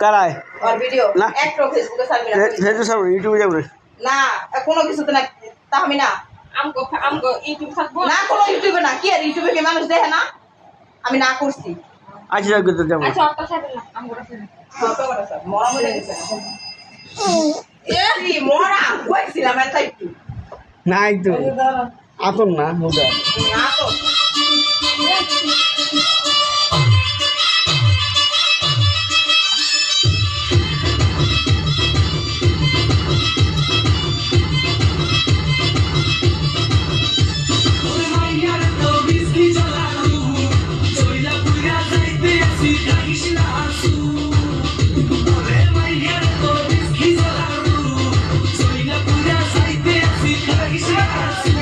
কারায় আর video না একটু ফেসবুকে ছাড়বি না ফেসবুকে ছাড়ব ইউটিউবে যাব না কোনো কিছুতে না তা আমি না আমগো ইউটিউব থাকবো না কোনো ইউটিউবে না কি আর ইউটিউবে কি মানুষ দেখে না আমি না করছি আচ্ছা যাক তো যাব আচ্ছা অত ছাড়বে না আমগো ছাড়বে কত বড় স্যার মরা মরে গেছে এই মরা কইছিলাম এটা একটু নাই তো আতন না মুদা না তো Soy la pura aceite, así que